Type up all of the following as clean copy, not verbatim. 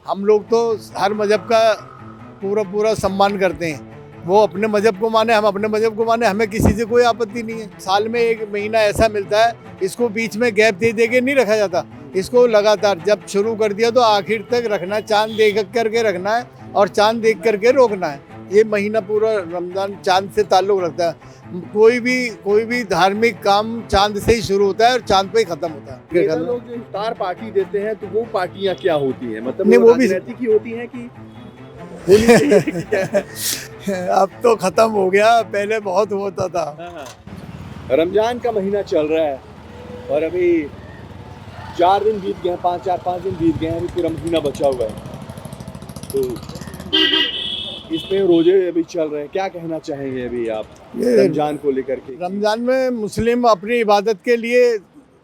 हम लोग तो हर मज़हब का पूरा सम्मान करते हैं। वो अपने मज़हब को माने, हम अपने मज़हब को माने, हमें किसी से कोई आपत्ति नहीं है। साल में 1 महीना ऐसा मिलता है, इसको बीच में गैप दे के नहीं रखा जाता। इसको लगातार जब शुरू कर दिया तो आखिर तक रखना है, चाँद देख करके रखना है और चाँद देख करके रोकना है। ये महीना पूरा रमज़ान चाँद से ताल्लुक़ रखता है। कोई भी धार्मिक काम चाँद से ही शुरू होता है और चाँद पे ही ख़त्म होता है। ये लोग जो इफ्तार पार्टी देते हैं तो वो पार्टियां क्या होती हैं? मतलब नहीं, वो वो भी राजनीतिक ही होती हैं कि होनी चाहिए कि क्या? अब तो ख़त्म हो गया, पहले बहुत होता था। हाँ। रमजान का महीना चल रहा है और अभी 4 दिन बीत गए हैं, 5 दिन बीत गए हैं, अभी पूरा महीना बचा हुआ है। तो इसमें रोजे अभी चल रहे हैं, क्या कहना चाहेंगे अभी आप रमजान को लेकर के? रमज़ान में मुस्लिम अपनी इबादत के लिए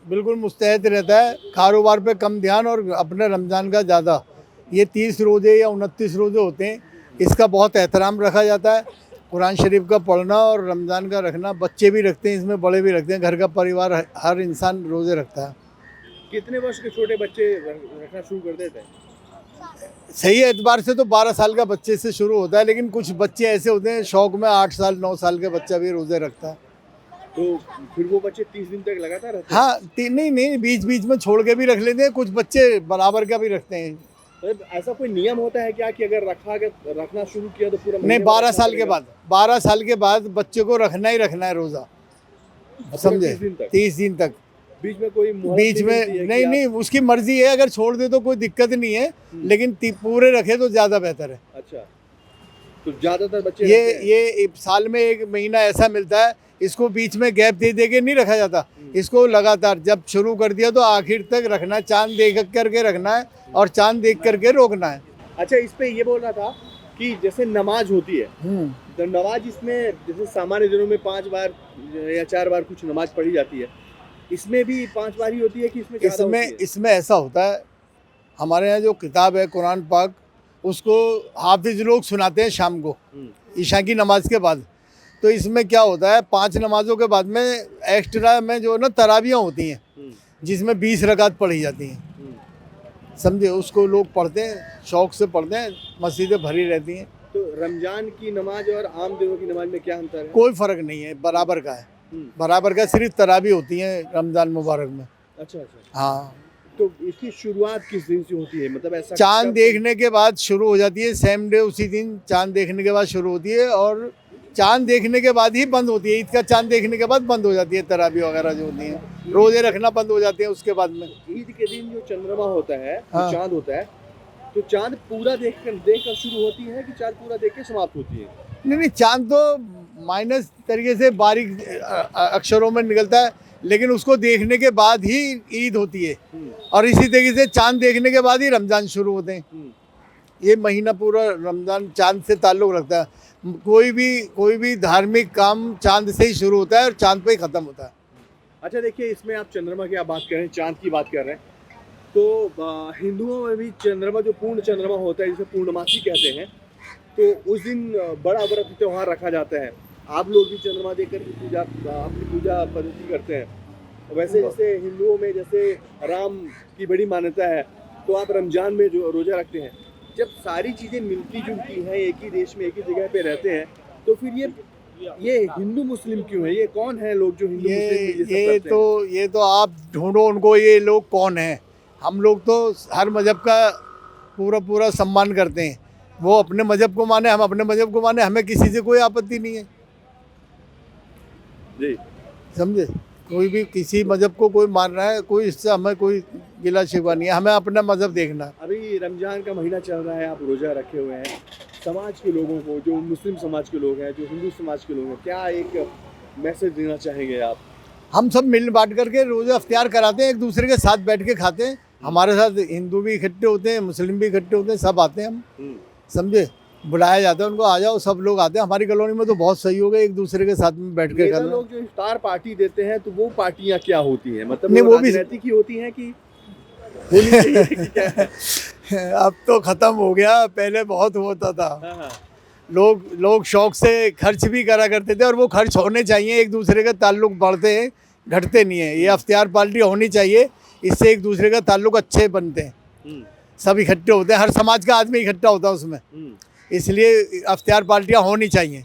बिल्कुल मुस्तैद रहता है, कारोबार पे कम ध्यान और अपने रमज़ान का ज़्यादा। ये 30 रोज़े या 29 रोज़े होते हैं, इसका बहुत एहतराम रखा जाता है। कुरान शरीफ का पढ़ना और रमज़ान का रखना, बच्चे भी रखते हैं, इसमें बड़े भी रखते हैं, घर का परिवार हर इंसान रोज़े रखता है। कितने वर्ष के छोटे बच्चे रखना शुरू कर देते हैं? सही एतबार से तो 12 साल का बच्चे से शुरू होता है, लेकिन कुछ बच्चे ऐसे होते हैं शौक में 8 साल 9 साल के बच्चा भी रोज़े रखता है। तो फिर वो बच्चे 30 दिन तक लगातार रहते हैं? हाँ, नहीं, बीच में छोड़ के भी रख लेते हैं, कुछ बच्चे बराबर का भी रखते हैं। तो ऐसा कोई नियम होता है क्या कि अगर रखना शुरू किया तो पूरा नहीं, महीने 12 रखना साल के पड़ेगा? बाद 12 साल के बाद बच्चे को रखना ही रखना है रोज़ा, समझे? 30 दिन तक? 30 दिन तक। बीच में कोई मोहलत बीच में मिलती है कि नहीं, उसकी मर्जी है, अगर छोड़ दे तो कोई दिक्कत नहीं है, लेकिन पूरे रखे तो ज़्यादा बेहतर है। अच्छा, तो ज्यादातर बच्चे ये रहते हैं। ये साल में 1 महीना ऐसा मिलता है, इसको बीच में गैप दे के नहीं रखा जाता। इसको लगातार जब शुरू कर दिया तो आखिर तक रखना है, चाँद देख करके रखना है और चाँद देख करके रोकना है। अच्छा, इस पे ये बोल रहा था कि जैसे नमाज होती है तो नमाज इसमें जैसे सामान्य दिनों में 5 बार या 4 बार कुछ नमाज पढ़ी जाती है, इसमें भी 5 बार ही होती है कि इसमें ज़्यादा होती है? इसमें ऐसा होता है, हमारे यहाँ जो किताब है कुरान पाक, उसको हाफिज लोग सुनाते हैं शाम को ईशा की नमाज के बाद। तो इसमें क्या होता है, 5 नमाजों के बाद में एक्स्ट्रा में जो ना तराबियाँ होती हैं, जिसमें 20 रकात पढ़ी जाती हैं, समझे? उसको लोग पढ़ते हैं, शौक़ से पढ़ते हैं, मस्जिदें भरी रहती हैं। तो रमजान की नमाज और आम दिनों की नमाज में क्या अंतर है? कोई फ़र्क नहीं है, बराबर का है, बराबर का, सिर्फ तराबी होती है रमज़ान मुबारक में। अच्छा। हाँ, तो इसकी शुरुआत किस दिन से होती है? मतलब ऐसा चाँद देखने के बाद शुरू हो जाती है, सेम डे उसी दिन चाँद देखने के बाद शुरू होती है और चाँद देखने के बाद ही बंद होती है। ईद का चाँद देखने के बाद बंद हो जाती है, तराबी वगैरह जो होती हैं, रोज़े रखना बंद हो जाते हैं उसके बाद में। ईद के दिन जो चंद्रमा होता है, हाँ। चांद होता है, तो चांद पूरा देखकर शुरू होती है कि चांद पूरा देख के समाप्त होती है? नहीं, चाँद तो माइनस तरीके से बारीक अक्षरों में निकलता है, लेकिन उसको देखने के बाद ही ईद होती है और इसी तरीके से चाँद देखने के बाद ही रमज़ान शुरू होते हैं। ये महीना पूरा रमज़ान चाँद से ताल्लुक़ रखता है। कोई भी धार्मिक काम चाँद से ही शुरू होता है और चाँद पे ही ख़त्म होता है। अच्छा, देखिए, इसमें आप चंद्रमा की आप बात कर रहे हैं, चांद की बात कर रहे हैं, तो हिंदुओं में भी चंद्रमा जो पूर्ण चंद्रमा होता है, जिसे पूर्णमासी कहते हैं, तो उस दिन बड़ा व्रत त्यौहार रखा जाता है। आप लोग भी चंद्रमा देख कर अपनी पूजा पद्धति करते हैं। वैसे जैसे हिंदुओं में जैसे राम की बड़ी मान्यता है, तो आप रमजान में जो रोज़ा रखते हैं। जब सारी चीज़ें मिलती जुलती हैं, एक ही देश में एक ही जगह पे रहते हैं, तो फिर ये हिंदू मुस्लिम क्यों है? ये कौन है लोग जो हिंदू मुस्लिम में ये सब करते हैं? ये तो आप ढूंढो उनको, ये लोग कौन हैं। हम लोग तो हर मज़हब का पूरा सम्मान करते हैं। वो अपने मज़हब को माने, हम अपने मज़हब को माने, हमें किसी से कोई आपत्ति नहीं है, जी। समझे? कोई भी किसी मज़हब को कोई मान रहा है, कोई इससे हमें कोई गिला शिकवा नहीं है, हमें अपना मज़हब देखना है। अभी रमजान का महीना चल रहा है, आप रोज़ा रखे हुए हैं, समाज के लोगों को, जो मुस्लिम समाज के लोग हैं, जो हिंदू समाज के लोग हैं, क्या एक मैसेज देना चाहेंगे आप? हम सब मिल बांट करके रोज़ा अख्तियार कराते हैं, एक दूसरे के साथ बैठ के खाते हैं। हमारे साथ हिंदू भी इकट्ठे होते हैं, मुस्लिम भी इकट्ठे होते हैं, सब आते हैं हम, समझे? बुलाया जाता है उनको, आ जाओ, सब लोग आते हैं। हमारी कॉलोनी में तो बहुत सही हो गया, एक दूसरे के साथ में बैठ के ये करना। लोग जो इफ्तार पार्टी देते हैं तो वो पार्टियां क्या होती हैं? मतलब नहीं, वो वो भी राजनीतिक ही होती हैं कि होनी चाहिए कि क्या? अब तो ख़त्म हो गया, पहले बहुत होता था। हाँ। लोग शौक़ से खर्च भी करा करते थे और वो खर्च होने चाहिए, एक दूसरे का ताल्लुक़ बढ़ते हैं, घटते नहीं है। ये अख्तियार पार्टी होनी चाहिए, इससे एक दूसरे का ताल्लुक़ अच्छे बनते हैं, सब इकट्ठे होते हैं, हर समाज का आदमी इकट्ठा होता है उसमें, इसलिए अख्तियार पार्टियां होनी चाहिए।